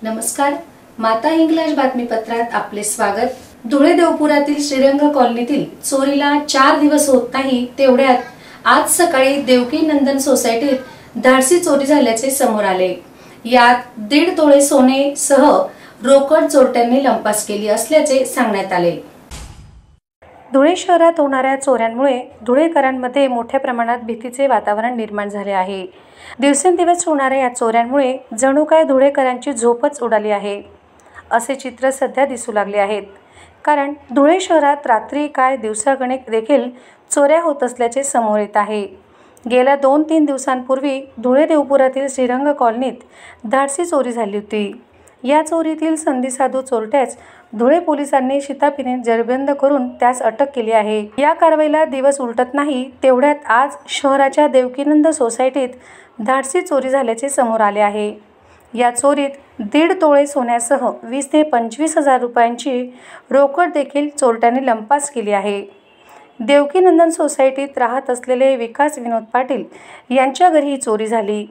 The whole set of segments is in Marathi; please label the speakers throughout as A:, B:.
A: नमस्कार, माता इंग्लिश बातमीपत्रात आपले स्वागत। धुळे देवपुरातील श्रीरंग कॉलनीतील चोरीला 4 दिवस होत नाही तेवढ्यात आज सकाळी देवकी नंदन सोसायटीत धाडसी चोरी झाल्याचे समोर आले। यात 1.5 तोळे सोने सह रोकड चोरट्यांनी लंपास केली असल्याचे सांगण्यात आले। धुळे शहरात होणाऱ्या चोऱ्यांमुळे धुळेकरांमध्ये मोठ्या प्रमाणात भीतीचे वातावरण निर्माण झाले आहे। दिवसेंदिवस होणाऱ्या या चोऱ्यांमुळे जणू काय धुळेकरांची झोपच उडाली आहे असे चित्र सध्या दिसू लागले आहेत। कारण धुळे शहरात रात्री काय दिवसागणिक देखील चोऱ्या होत असल्याचे समोर येत आहे। गेल्या 2-3 दिवसांपूर्वी धुळे देवपुरातील श्रीरंग कॉलनीत धाडसी चोरी झाली होती। या चोरीतील संधीसाधू चोरट्यास धुळे पोलिसांनी शिताफीने जरबंद करून त्यास अटक केली आहे। या कारवाईला दिवस उलटत नाही तेवढ्यात आज शहराच्या देवकीनंद सोसायटीत धाडसी चोरी झाल्याचे समोर आले आहे। या चोरीत 1.5 तोळे सोन्यासह 20 ते 25 हजार रुपयांची रोकड देखील चोरट्यांनी लंपास केली आहे। देवकीनंदन सोसायटीत राहत असलेले विकास विनोद पाटील यांच्या घरी ही चोरी झाली।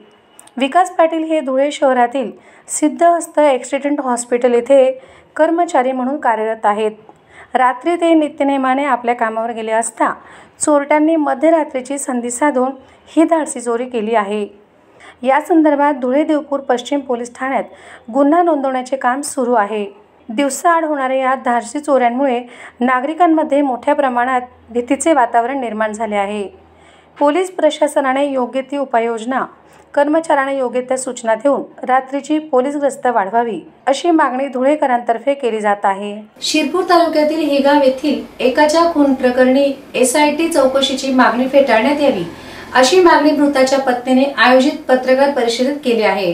A: विकास पाटील हे धुळे शहरातील सिद्धहस्त ॲक्सिडेंट हॉस्पिटल येथे कर्मचारी म्हणून कार्यरत आहेत। रात्री ते नित्यनेमाने आपल्या कामावर गेले असता चोरट्यांनी मध्यरात्रीची संधी साधून ही धाडसी चोरी केली आहे। या संदर्भात धुळे देवपूर पश्चिम पोलीस ठाण्यात गुन्हा नोंदवण्याचे काम सुरू आहे। दिवसाआड होणाऱ्या या धाडसी चोऱ्यांमुळे नागरिकांमध्ये मोठ्या प्रमाणात भीतीचे वातावरण निर्माण झाले आहे। पोलीस प्रशासनाने योग्य ती उपाययोजना, कर्मचाऱ्यांना योग्य त्या सूचना देऊन रात्रीची पोलीस गस्त वाढवावी अशी मागणी धुळेकरांतर्फे केली जात आहे। शिरपूर तालुक्यातील हेगाव येथील एकाच्या खून प्रकरणी SIT चौकशीची मागणी फेटाळण्यात यावी अशी मागणी मृताच्या पत्नीने आयोजित पत्रकार परिषदेत केली आहे।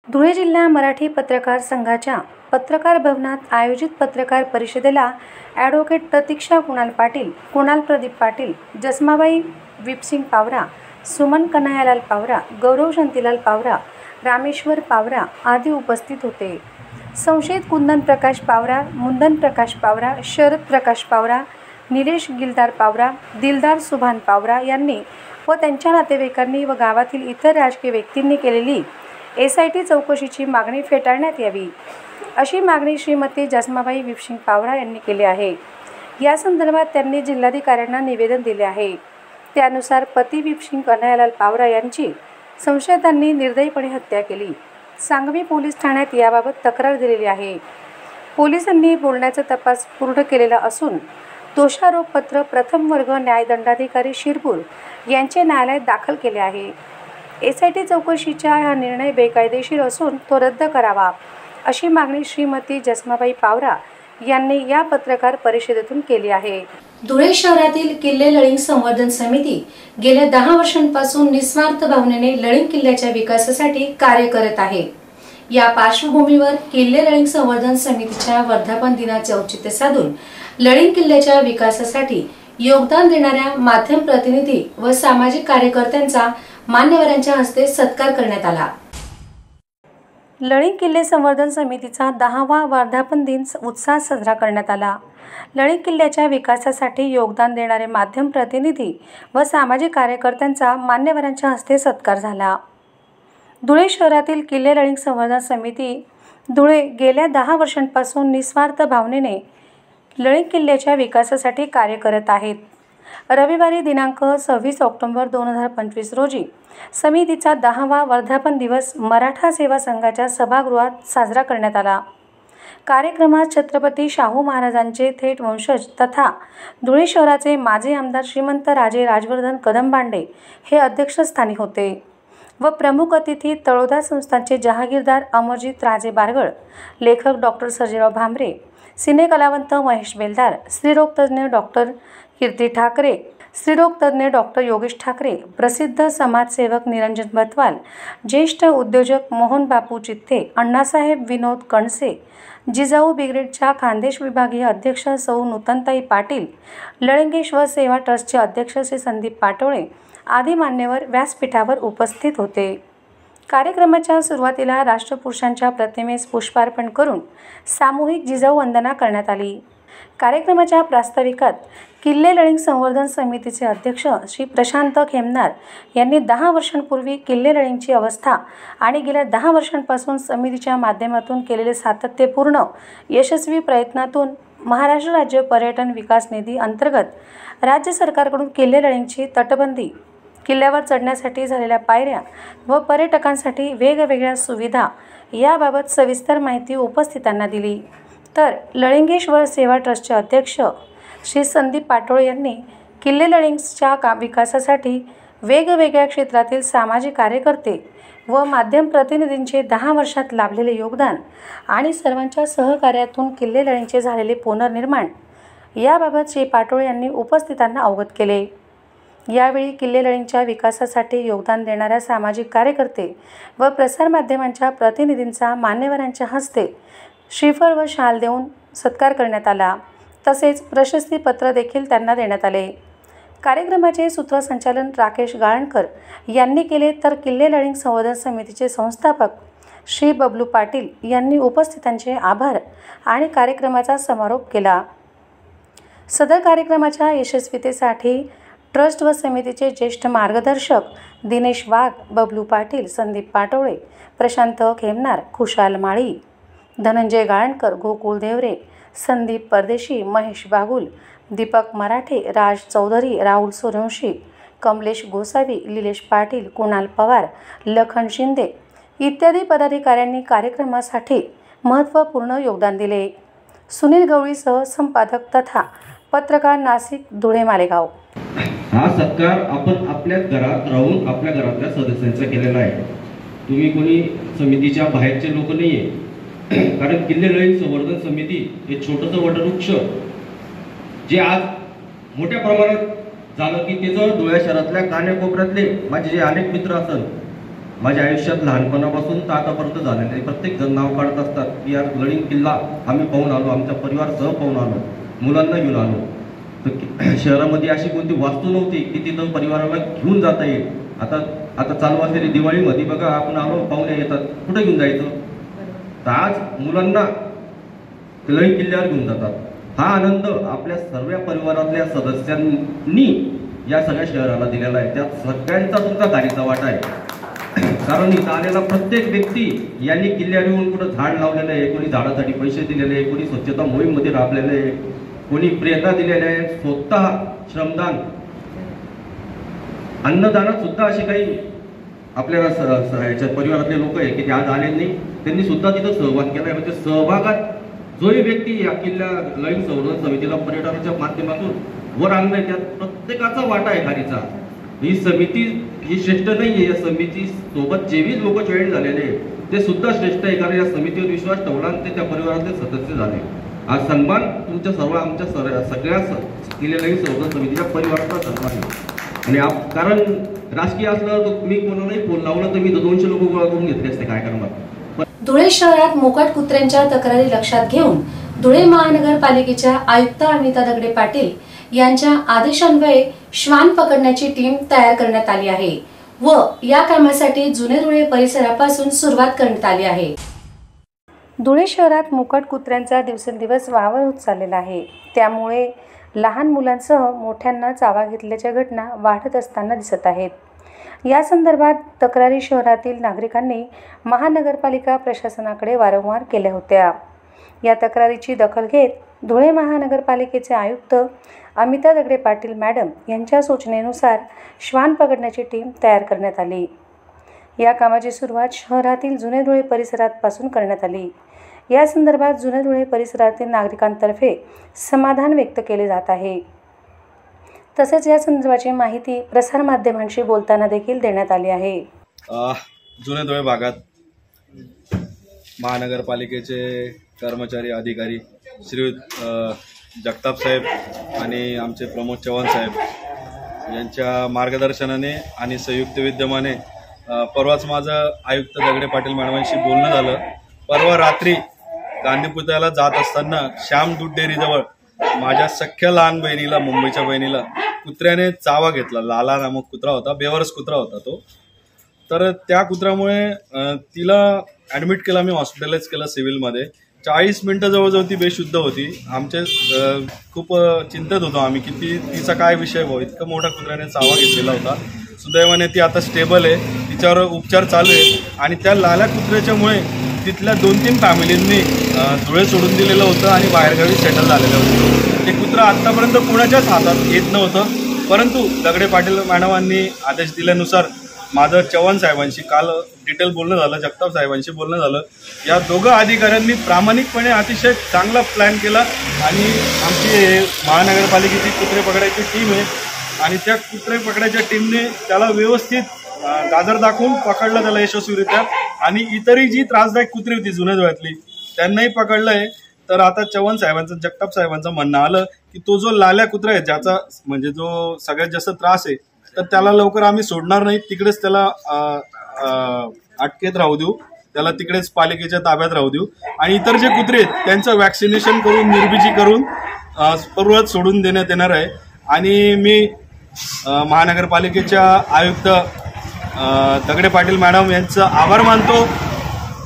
A: धुळे जिल्हा मराठी पत्रकार संघाच्या पत्रकार भवनात आयोजित पत्रकार परिषदेला ॲडव्होकेट प्रतीक्षा कुणाल पाटील, कुणाल प्रदीप पाटील, जसमाबाई विपसिंग पावरा, सुमन कन्हैयालाल पावरा, गौरव शांतीलाल पावरा, रामेश्वर पावरा आदी उपस्थित होते। संशयित कुंदन प्रकाश पावरा, मुंदन प्रकाश पावरा, शरद प्रकाश पावरा, निलेश गिलदार पावरा, दिलदार सुभान पावरा यांनी व त्यांच्या नातेवाईकांनी व गावातील इतर राजकीय व्यक्तींनी केलेली SIT चौकशीची मागणी फेटाळण्यात यावी अशी मागणी श्रीमती जसमाबाई विपसिंग पावरा यांनी केली आहे। या संदर्भात त्यांनी जिल्हाधिकाऱ्यांना निवेदन दिले आहे। त्यानुसार पती विपसिंग कन्हैयालाल पावरा यांची संशयितांनी निर्दयीपणे हत्या केली। सांगवी पोलीस ठाण्यात याबाबत तक्रार दिलेली आहे। पोलिसांनी बोलण्याचा तपास पूर्ण केलेला असून दोषारोपपत्र प्रथम वर्ग न्यायदंडाधिकारी शिरपूर यांचे न्यायालयात दाखल केले आहे। SIT चौकशीचा हा निर्णय बेकायदेशीर असून तो रद्द करावा अशी मागणी श्रीमती जसमाबाई पावरा यांनी या पत्रकार परिषदेतून केली आहे। धुळे शहरातील किल्ले लळिंग संवर्धन समिती गेल्या 10 वर्षांपासून निस्वार्थ भावनेने लळिंग किल्ल्याच्या विकासासाठी कार्य करत आहे। या पार्श्वभूमीवर किल्ले लळिंग संवर्धन समितीच्या वर्धापन दिनाचे औचित्य साधून लळिंग किल्ल्याच्या विकासासाठी योगदान देणाऱ्या माध्यम प्रतिनिधी व सामाजिक कार्यकर्त्यांचा मान्यवरांच्या हस्ते सत्कार करण्यात आला। लळिंग किल्ले संवर्धन समितीचा 10वा वर्धापन दिन उत्साहात साजरा करण्यात आला। लळिंग किल्ल्याच्या विकासासाठी योगदान देणारे माध्यम प्रतिनिधी व सामाजिक कार्यकर्त्यांचा मान्यवरांच्या हस्ते सत्कार झाला। धुळे शहरातील किल्ले लळिंग संवर्धन समिती धुळे गेल्या 10 वर्षांपासून निस्वार्थ भावनेने लळिंग किल्ल्याच्या विकासासाठी कार्य करत आहेत। रविवारी दिनांक 26 ऑक्टोबर 2025 रोजी समितीचा 10वा वर्धापन दिवस मराठा सेवा संघाच्या सभागृहात साजरा करण्यात आला। कार्यक्रमात छत्रपती शाहू महाराजांचे थेट वंशज तथा धुळे शहराचे माजी आमदार श्रीमंत राजे राजवर्धन कदमबांडे हे अध्यक्षस्थानी होते व प्रमुख अतिथी तळोदा संस्थानचे जहागीरदार अमरजीत राजे बारगळ, लेखक डॉक्टर सर्जेराव भांबरे, सिनेकलावंत महेश बेलदार, स्त्रीरोगतज्ञ डॉक्टर कीर्ती ठाकरे, स्त्रीरोगतज्ञ डॉक्टर योगेश ठाकरे, प्रसिद्ध समाजसेवक निरंजन बत्वाल, ज्येष्ठ उद्योजक मोहन बापू चित्ते, अण्णासाहेब विनोद कणसे, जिजाऊ ब्रिगेडच्या खान्देश विभागीय अध्यक्ष सौ नूतनताई पाटील, लळिंगेश्वर सेवा ट्रस्टचे अध्यक्ष श्री संदीप पाटोळे आदी मान्यवर व्यासपीठावर उपस्थित होते। कार्यक्रमाच्या सुरुवातीला राष्ट्रपुरुषांच्या प्रतिमेस पुष्पार्पण करून सामूहिक जिजाऊ वंदना करण्यात आली। कार्यक्रमाच्या प्रास्ताविकात किल्ले लळिंग संवर्धन समितीचे अध्यक्ष श्री प्रशांत खेमनार यांनी 10 वर्षांपूर्वी किल्ले लळिंगची अवस्था आणि गेल्या 10 वर्षांपासून समितीच्या माध्यमातून केलेले सातत्यपूर्ण यशस्वी प्रयत्नातून महाराष्ट्र राज्य पर्यटन विकास निधी अंतर्गत राज्य सरकारकडून किल्ले लळिंगची तटबंदी, किल्ल्यावर चढण्यासाठी झालेल्या पायऱ्या व पर्यटकांसाठी वेगवेगळ्या सुविधा याबाबत सविस्तर माहिती उपस्थितांना दिली। तर लळिंगेश्वर सेवा ट्रस्टचे अध्यक्ष श्री संदीप पाटोळे यांनी किल्ले लळिंगच्या विकासासाठी वेगवेगळ्या क्षेत्रातील सामाजिक कार्यकर्ते व माध्यम प्रतिनिधींचे 10 वर्षात लाभलेले योगदान आणि सर्वांच्या सहकार्यातून किल्ले लळिंगचे झालेले पुनर्निर्माण याबाबत श्री पाटोळे यांनी उपस्थितांना अवगत केले। यावेळी किल्ले लळिंगच्या विकासासाठी योगदान देणाऱ्या सामाजिक कार्यकर्ते व प्रसारमाध्यमांच्या प्रतिनिधींचा मान्यवरांच्या हस्ते श्रीफळ व शाल देऊन सत्कार करण्यात आला। तसेच प्रशस्ती पत्र देखील त्यांना देण्यात आले। कार्यक्रमाचे सूत्रसंचालन राकेश गाळणकर यांनी केले, तर किल्ले लळिंग संवर्धन समितीचे संस्थापक श्री बबलू पाटील यांनी उपस्थितांचे आभार आणि कार्यक्रमाचा समारोप केला। सदर कार्यक्रमाच्या यशस्वीतेसाठी ट्रस्ट व समितीचे ज्येष्ठ मार्गदर्शक दिनेश वाघ, बबलू पाटील, संदीप पाटोळे, प्रशांत खेमनार, खुशाल माळी, धनंजय गाळणकर, गोकुळ देवरे, संदीप परदेशी, महेश बागुल, दीपक मराठे, राज चौधरी, राहुल सूर्यवंशी, कमलेश गोसावी, निलेश पाटील, कुणाल पवार, लखन शिंदे इत्यादी पदाधिकाऱ्यांनी कार्यक्रमासाठी महत्त्वपूर्ण योगदान दिले। सुनील गवळीसह संपादक तथा पत्रकार, नाशिक, धुळे, मालेगाव।
B: हा सत्कार आपण आपल्या घरात राहून आपल्या घरातल्या सदस्यांचा केलेला आहे। तुम्ही कोणी समितीच्या बाहेरचे लोक नाहीये, कारण किल्ले लळिंग संवर्धन समिती हे छोटंसं वटवृक्ष जे आज मोठ्या प्रमाणात झालं की त्याचं धुळे शहरातल्या कान्याकोपऱ्यातले माझे जे अनेक मित्र असतात, माझ्या आयुष्यात लहानपणापासून तर आतापर्यंत झालेले प्रत्येक जण नाव काढत असतात की यार लळिंग किल्ला आम्ही पाहून आलो, आमच्या परिवारासह पाहून आलो, मुलांना घेऊन आलो। तर शहरामध्ये अशी कोणती वास्तू नव्हती की तिथं परिवाराला घेऊन जाता येईल। आता चालू असलेली दिवाळीमध्ये बघा, आपण आलो, पाहुणे येतात, कुठे घेऊन जायचं? तर आज मुलांना लळिंग किल्ल्यावर घेऊन जातात। हा आनंद आपल्या सर्व परिवारातल्या सदस्यांनी या सगळ्या शहराला दिलेला आहे। त्यात सगळ्यांचा तुमचा गाडीचा वाटा आहे, कारण इथं आलेला प्रत्येक व्यक्ती यांनी किल्ल्यावर येऊन कुठं झाड लावलेलं आहे, कोणी झाडासाठी पैसे दिलेले आहे, कोणी स्वच्छता मोहीममध्ये राबलेले आहे, कोणी प्रेरणा दिलेल्या आहे, स्वतः श्रमदान, अन्नदानात सुद्धा असे काही आपल्याला याच्या परिवारातले लोक आहे की ते आज आले नाही, त्यांनी सुद्धा तिथं सहभाग केला आहे। म्हणजे सहभागात जोही व्यक्ती या किल्ला लळिंग संवर्धन समितीला पर्यटनाच्या माध्यमातून वर आणलंय, त्यात प्रत्येकाचा वाटा आहे खारीचा। ही समिती ही श्रेष्ठ नाहीये, या समिती सोबत जेवी लोक जॉईन झालेले ते सुद्धा श्रेष्ठ आहे, कारण या समितीवर विश्वास ठेवला आणि ते त्या परिवारातले सदस्य झाले। आज सन्मान तुमच्या सर्व आमच्या सगळ्या किल्ले लळिंग संवर्धन समितीच्या परिवाराचा सन्मान आहे। आणि कारण राजकीय असलं तर मी कोणालाही फोन लावला तर मी 200 लोक गोळा करून घेतले असते कार्यक्रमात।
A: धुळे शहरात मोकाट कुत्र्यांच्या तक्रारी लक्षात घेऊन धुळे महानगरपालिकेच्या आयुक्त अमिता दगडे पाटील यांच्या आदेशान्वये श्वान पकडण्याची टीम तयार करण्यात आली आहे व या कामासाठी जुने धुळे परिसरापासून सुरुवात करण्यात आली आहे। धुळे शहरात मोकाट कुत्र्यांचा दिवसेंदिवस वावर होत चाललेला आहे, त्यामुळे लहान मुलांसह मोठ्यांना चावा घेतल्याच्या घटना वाढत असताना दिसत आहेत। या संदर्भात तक्रारी शहरातील नागरिकांनी महानगरपालिका प्रशासनाकडे वारंवार केल्या होत्या। या तक्रारीची दखल घेत धुळे महानगरपालिकेचे आयुक्त अमिता दगडे पाटील मॅडम यांच्या सूचनेनुसार श्वान पकडण्याची टीम तयार करण्यात आली। या कामाची सुरुवात शहरातील जुने धुळे परिसरापासून करण्यात आली। या संदर्भात जुने धुळे परिसरातील नागरिकांतर्फे समाधान व्यक्त केले जात आहे। तसेच या संदर्भाची माहिती प्रसारमाध्यमांशी बोलताना देखील देण्यात आली आहे।
C: जुने धुळे भागात महानगरपालिकेचे कर्मचारी अधिकारी श्री जगताप साहेब आणि आमचे प्रमोद चव्हाण साहेब यांच्या मार्गदर्शनाने आणि संयुक्त विद्यमाने परवाच माझं आयुक्त दगडे पाटील मॅडमांशी बोलणं झालं। परवा रात्री गांधी पुतळ्याला जात असताना श्याम दूध डेअरीजवळ माझ्या सख्या लहान बहिणीला, मुंबईच्या बहिणीला कुत्र्याने चावा घेतला। लाला नामक कुत्रा होता, बेवारस कुत्रा होता तो। तर त्या कुत्र्यामुळे तिला ॲडमिट केला, मी हॉस्पिटलाइज केलं सिव्हिलमध्ये। 40 मिनिटं जवळजवळ ती बेशुद्ध होती. आमचे खूप चिंतित होतो आम्ही की तिचा काय विषय भाऊ, इतकं मोठ्या कुत्र्याने चावा घेतलेला होता. सुदैवाने ती आता स्टेबल आहे, तिच्यावर उपचार चालू आहे. आणि त्या लाल्या कुत्र्याच्यामुळे तिथल्या 2-3 फॅमिलींनी धुळे सोडून दिलेलं होतं आणि बाहेरगावी सेटल झालेलं होतं. ते कुत्रं आत्तापर्यंत कुणाच्याच हातात येत नव्हतं, परंतु दगडे पाटील मॅडमांनी आदेश दिल्यानुसार माझं चव्हाण साहेबांशी काल डिटेल बोलणं झालं, जगताप साहेबांशी बोलणं झालं. या दोघं अधिकाऱ्यांनी प्रामाणिकपणे अतिशय चांगला प्लॅन केला आणि आमची महानगरपालिकेची कुत्रे पकडायची टीम आहे आणि त्या कुत्रे पकडायच्या टीमने त्याला व्यवस्थित गाजर दाखवून पकडलं त्याला यशस्वीरित्या. आणि इतरही जी त्रासदायक कुत्री होती जुन्या धुळ्यातली त्यांनाही पकडलं आहे. तर आता चव्हाण साहेबांचं, जगताप साहेबांचं म्हणणं आलं की तो जो लाल्या कुत्रा आहे ज्याचा म्हणजे जो सगळ्यात जास्त त्रास आहे, तर त्याला लवकर आम्ही सोडणार नाही, तिकडेच त्याला अटकेत राहू देऊ, त्याला तिकडेच पालिकेच्या ताब्यात राहू देऊ. आणि इतर जे कुत्रे आहेत त्यांचं वॅक्सिनेशन करून निर्बीजी करून परत सोडून देण्यात येणार आहे. आणि मी महानगरपालिकेच्या आयुक्त दगडे पाटील मॅडम यांचं आभार मानतो,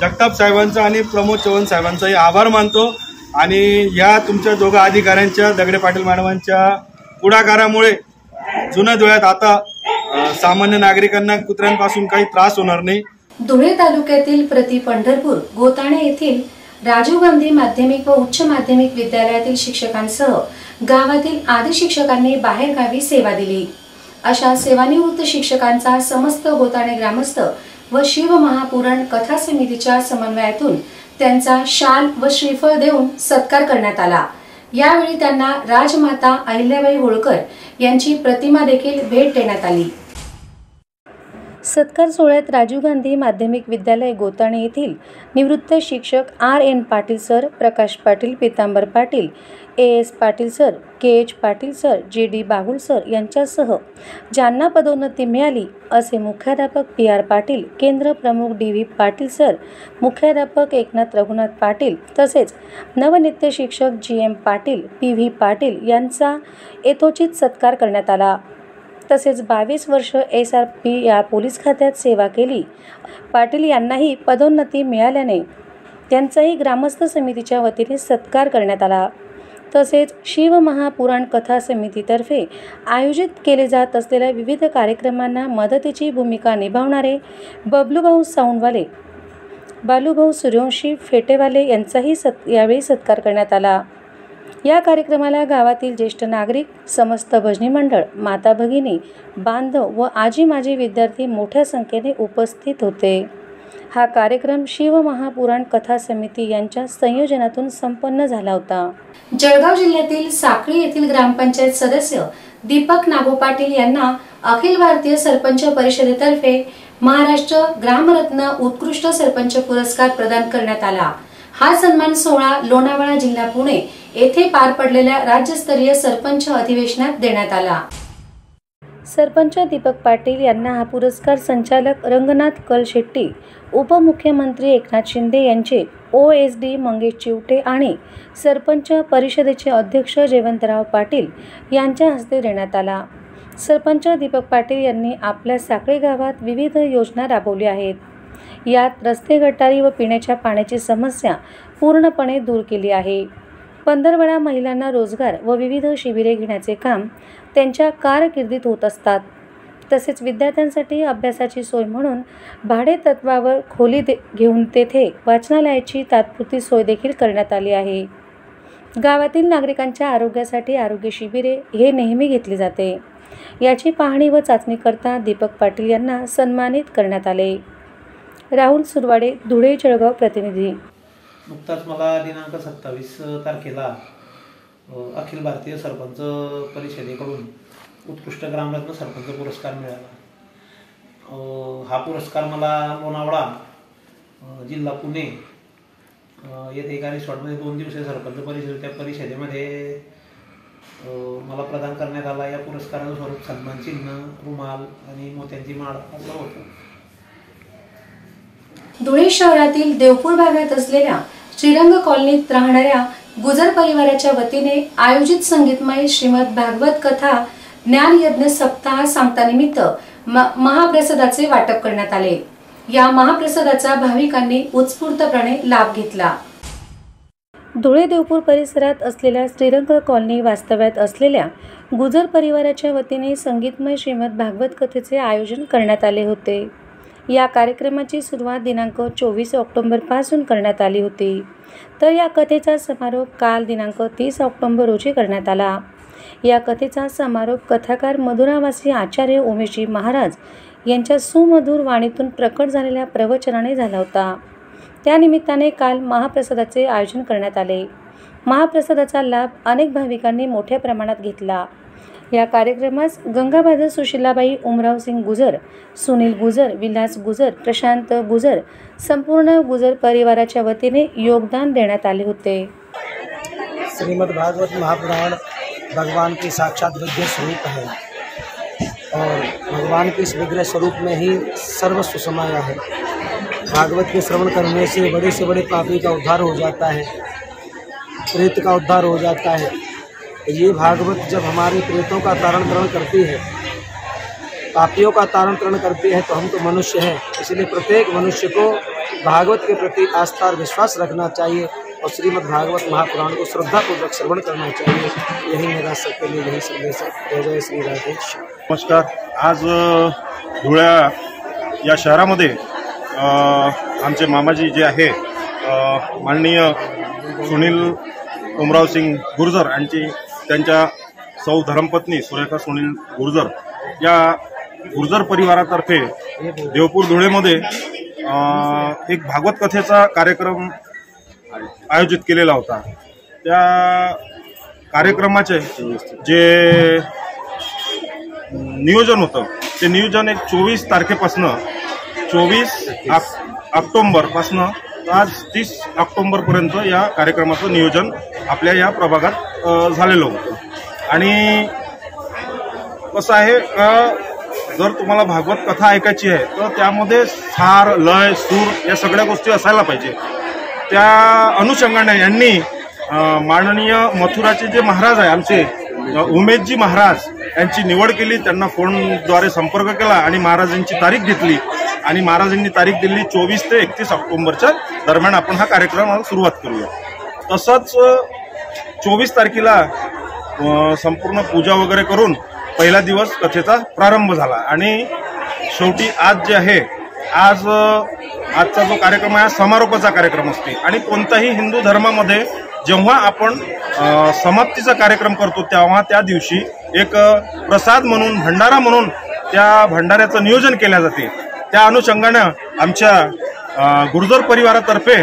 C: जगताप साहेबांचा आणि प्रमोद चव्हाण साहेबांचाही आभार मानतो. आणि या तुमच्या दोघा अधिकाऱ्यांच्या, दगडे पाटील मॅडमांच्या पुढाकारामुळे जुन्या धुळ्यात आता सामान्य नागरिकांना कुत्र्यांपासून काही त्रास होणार नाही.
A: धुळे तालुक्यातील प्रति पंढरपूर गोताणे येथील राजीव गांधी माध्यमिक व उच्च माध्यमिक विद्यालयातील शिक्षकांसह गावातील आदी शिक्षकांनी बाहेरगावी सेवा दिली. अशा सेवानिवृत्त शिक्षकांचा समस्त गोताणे ग्रामस्थ व शिव महापुराण कथा समितीच्या समन्वयातून त्यांचा शाल व श्रीफळ देऊन सत्कार करण्यात आला. यावेळी त्यांना राजमाता अहिल्याबाई होळकर यांची प्रतिमा देखील भेट देण्यात आली. सत्कार सोहळ्यात राजीव गांधी माध्यमिक विद्यालय गोताणे येथील निवृत्त शिक्षक R.N. Patil sir, Prakash Patil, Pitambar Patil, A.S. Patil sir, K.H. Patil sir, J.D. Bagul sir यांच्यासह ज्यांना पदोन्नती मिळाली असे मुख्याध्यापक P.R. पाटील, केंद्र प्रमुख D.V. पाटील सर, मुख्याध्यापक एकनाथ रघुनाथ पाटील तसेच नवनित्य शिक्षक G.M. पाटील, P.V. पाटील यांचा यथोचित सत्कार करण्यात आला. तसेच 22 वर्ष SRP या पोलीस खात्यात सेवा केली. पाटील यांनाही पदोन्नती मिळाल्याने त्यांचाही ग्रामस्थ समितीच्या वतीने सत्कार करण्यात आला. तसेच शिव महापुराण कथा समितीतर्फे आयोजित केले जात असलेल्या विविध कार्यक्रमांना मदतीची भूमिका निभावणारे बबलूभाऊ साऊंडवाले, बालूभाऊ सूर्यवंशी फेटेवाले यांचाही यावेळी सत्कार करण्यात आला. या कार्यक्रमाला गावातील ज्येष्ठ नागरिक, समस्त भजनी मंडळ, माता भगिनी, बांधव व आजी माजी विद्यार्थी मोठ्या संख्येने उपस्थित होते. हा कार्यक्रम शिव महापुराण कथा समिती यांच्या संयोजनातून संपन्न झाला होता. जळगाव जिल्ह्यातील साखळी येथील ग्रामपंचायत सदस्य दीपक नागो पाटील यांना अखिल भारतीय सरपंच परिषदेतर्फे महाराष्ट्र ग्रामरत्न उत्कृष्ट सरपंच पुरस्कार प्रदान करण्यात आला. हा सन्मान सोहळा लोणावळा जिल्हा पुणे येथे पार पडलेल्या राज्यस्तरीय सरपंच अधिवेशनात देण्यात आला. सरपंच दीपक पाटील यांना हा पुरस्कार संचालक रंगनाथ कलशेट्टी, उपमुख्यमंत्री एकनाथ शिंदे यांचे OSD मंगेश चिवटे आणि सरपंच परिषदेचे अध्यक्ष जयवंतराव पाटील यांच्या हस्ते देण्यात आला. सरपंच दीपक पाटील यांनी आपल्या साखळी गावात विविध योजना राबवल्या आहेत. यात रस्ते, गटारी व पिण्याच्या पाण्याची समस्या पूर्णपणे दूर केली आहे. पंधरवडा महिलांना रोजगार व विविध शिबिरे घेण्याचे काम त्यांच्या कारकिर्दीत होत असतात. तसेच विद्यार्थ्यांसाठी अभ्यासाची सोय म्हणून भाडे तत्वावर खोली घेऊन तेथे वाचनालयाची तात्पुरती सोय देखील करण्यात आली आहे. गावातील नागरिकांच्या आरोग्यासाठी आरोग्य शिबिरे हे नेहमी घेतली जाते. याची पाहणी व चाचणी करता दीपक पाटील यांना सन्मानित करण्यात आले. राहुल सुरवाडे, धुळे जळगाव प्रतिनिधी.
D: नुकताच मला दिनांक 27 तारखेला अखिल भारतीय सरपंच परिषदेकडून उत्कृष्ट ग्रामरत्न सरपंच पुरस्कार मिळाला. हा पुरस्कार मला लोणावळा जिल्हा पुणे येथे एका रिसॉर्टमध्ये 2 दिवसीय सरपंच परिषदेमध्ये मला प्रदान करण्यात आला. या पुरस्काराचं स्वरूप सन्मान चिन्ह, रुमाल आणि मोत्यांची माळ असं होतं.
A: धुळे शहरातील देवपूर भागात असलेल्या श्रीरंग कॉलनीत राहणाऱ्या गुजर परिवाराच्या वतीने आयोजित संगीतमय श्रीमद भागवत कथा ज्ञान यज्ञ सप्ताह सांगतानिमित्त महाप्रसादाचे वाटप करण्यात आले. या महाप्रसादाचा भाविकांनी उत्स्फूर्तपणे लाभ घेतला. धुळे देवपूर परिसरात असलेल्या श्रीरंग कॉलनी वास्तव्यात असलेल्या गुजर परिवाराच्या वतीने संगीतमय श्रीमद भागवत कथेचे आयोजन करण्यात आले होते। या कार्यक्रमाची सुरुवात दिनांक 24 ऑक्टोबरपासून करण्यात आली होती, तर या कथेचा समारोप काल दिनांक 30 ऑक्टोबर रोजी करण्यात आला। या कथेचा समारोप कथाकार मधुरावासी आचार्य उमेशजी महाराज यांच्या सुमधुर वाणीतून प्रकट झालेल्या प्रवचनाने झाला होता। त्यानिमित्ताने काल महाप्रसादाचे आयोजन करण्यात आले। महाप्रसादाचा लाभ अनेक भाविकांनी मोठ्या प्रमाणात घेतला। या कार्यक्रमास गंगाबहादूर सुशीलाबाई, उमरावसिंग गुजर, सुनील गुजर, विलास गुजर, प्रशांत गुजर, संपूर्ण गुजर परिवाराच्या वतीने योगदान देण्यात आले होते।
E: श्रीमद् भागवत महापुराण भगवान की साक्षात विग्रह स्वरूप है और भगवान के इस विग्रह स्वरूप में ही सर्वस्व समाया है। भागवत के श्रवण करने से बड़े से पापी का उद्धार हो जाता है, प्रेत का उद्धार हो जाता है। ये भागवत जब हमारे प्रेतों का तारण तरण करती है, पापियों का तारण तरण करती है, तो हम तो मनुष्य हैं, इसलिए प्रत्येक मनुष्य को भागवत के प्रति आस्था और विश्वास रखना चाहिए और श्रीमद् भागवत महापुराण को श्रद्धापूर्वक श्रवण करना चाहिए। यही मेरा सबके लिए यही संदेश है। जय श्री राधे।
F: नमस्कार। आज धुळ्या या शहरामध्ये आमचे मामाजी जे आहे माननीय सुनील उमरावसिंग गुर्जर यांची त्यांच्या सौ धर्मपत्नी सुरेखा सुनील गुर्जर या गुर्जर परिवारातर्फे देवपूर धुळेमध्ये एक भागवत कथेचा कार्यक्रम आयोजित केलेला होता। त्या कार्यक्रमाचे जे नियोजन होतं ते नियोजन एक 24 तारखेपासून 24 ऑक्टोबरपासून आज 30 ऑक्टोबरपर्यंत या कार्यक्रमाचं नियोजन आपल्या या प्रभागात झालेलं होतं। आणि कसं आहे का जर तुम्हाला भागवत कथा ऐकायची आहे तर त्यामध्ये सार, लय, सूर या सगळ्या गोष्टी असायला पाहिजे। त्या अनुषंगाने यांनी माननीय मथुराचे जे महाराज आहे आमचे उमेशजी महाराज यांची निवड केली। त्यांना फोनद्वारे संपर्क केला आणि महाराजांची तारीख घेतली आणि महाराजांनी तारीख दिली 24 ते 31 ऑक्टोबरच्या दरम्यान आपण हा कार्यक्रम सुरुवात करूया। तसंच 24 तारखेला संपूर्ण पूजा वगैरे करून पहिला दिवस कथेचा प्रारंभ झाला आणि शेवटी आज जे आहे आजचा जो कार्यक्रम आहे समारोपाचा कार्यक्रम असते। आणि कोणत्याही हिंदू धर्मामध्ये जेव्हा आपण समाप्तीचा कार्यक्रम करतो तेव्हा त्या दिवशी एक प्रसाद म्हणून भंडारा म्हणून त्या भंडाऱ्याचं नियोजन केले जाते। त्या अनुषंगाने आमच्या गुर्जर परिवारातर्फे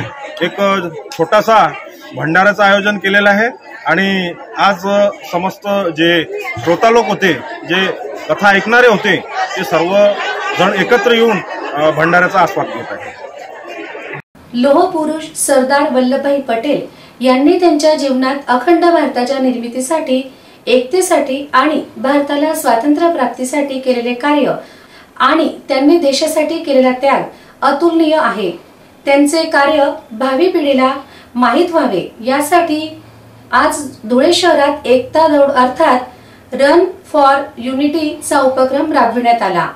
F: एक छोटासा भंडाऱ्याचं आयोजन केलेलं आहे आणि आज समस्त जे श्रोता लोक होते, जे कथा ऐकणारे होते, ते सर्व जण एकत्र येऊन भंडाऱ्याचा आस्वाद घेत आहेत।
A: लोह पुरुष सरदार वल्लभभाई पटेल यांनी त्यांच्या जीवनात अखंड भारताच्या निर्मितीसाठी, एकतेसाठी आणि भारताला स्वातंत्र्य प्राप्तीसाठी केलेले कार्य आणि त्यांनी देशासाठी केलेला त्याग अतुलनीय आहे। त्यांचे कार्य भावी पिढीला माहीत व्हावे यासाठी आज धुळे शहरात एकता दौड अर्थात रन फॉर युनिटीचा उपक्रम राबविण्यात आला।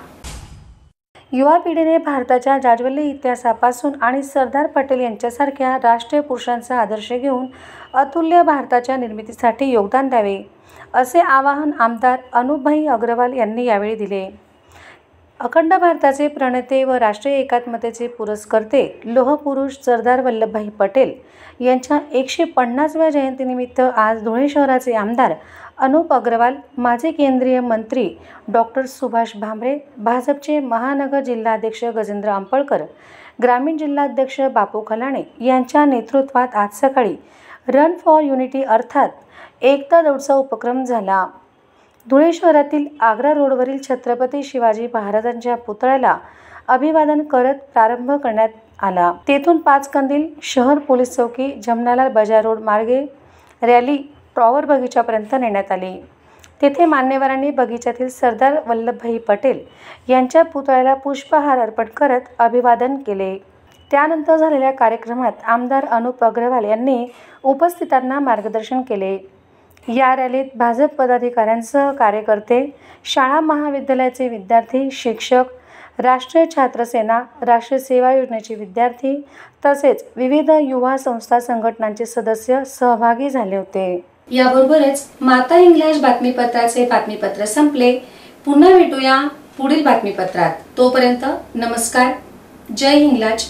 A: युवा पिढीने भारताच्या जाज्वल्य इतिहासापासून आणि सरदार पटेल यांच्यासारख्या राष्ट्रीय पुरुषांचा आदर्श घेऊन अतुल्य भारताच्या निर्मितीसाठी योगदान द्यावे, असे आवाहन आमदार अनुपभाई अग्रवाल यांनी यावेळी दिले। अखंड भारताचे प्रणेते व राष्ट्रीय एकात्मतेचे पुरस्कर्ते लोहपुरुष सरदार वल्लभभाई पटेल यांच्या 150व्या जयंतीनिमित्त आज धुळे शहराचे आमदार अनुप अग्रवाल, माजी केंद्रीय मंत्री डॉक्टर सुभाष भामरे, भाजपचे महानगर जिल्हाध्यक्ष गजेंद्र अंपळकर, ग्रामीण जिल्हाध्यक्ष बापू खलाणे यांच्या नेतृत्वात आज सकाळी रन फॉर युनिटी अर्थात एकता दौडचा उपक्रम झाला। धुळे शहरातील आग्रा रोडवरील छत्रपती शिवाजी महाराजांच्या पुतळ्याला अभिवादन करत प्रारंभ करण्यात आला। तेथून 5 कंदील शहर पोलीस चौकी, जमनालाल बाजार रोड मार्गे रॅली टॉवर बगीचापर्यंत नेण्यात आली। तेथे मान्यवरांनी बगीच्यातील सरदार वल्लभभाई पटेल यांच्या पुतळ्याला पुष्पहार अर्पण करत अभिवादन केले। त्यानंतर झालेल्या कार्यक्रमात आमदार अनुप अग्रवाल यांनी उपस्थितांना मार्गदर्शन केले। या रॅलीत भाजप पदाधिकाऱ्यांसह कार्यकर्ते, शाळा महाविद्यालयाचे विद्यार्थी, शिक्षक, राष्ट्रीय छात्र सेना, राष्ट्रीय सेवा योजनेचे विद्यार्थी तसेच विविध युवा संस्था संघटनांचे सदस्य सहभागी झाले होते। याबरोबरच माता इंग्लिश बातमीपत्राचे बातमीपत्र संपले। पुन्हा भेटूया पुढील बातमीपत्रात। तोपर्यंत नमस्कार, जय हिंगलाज।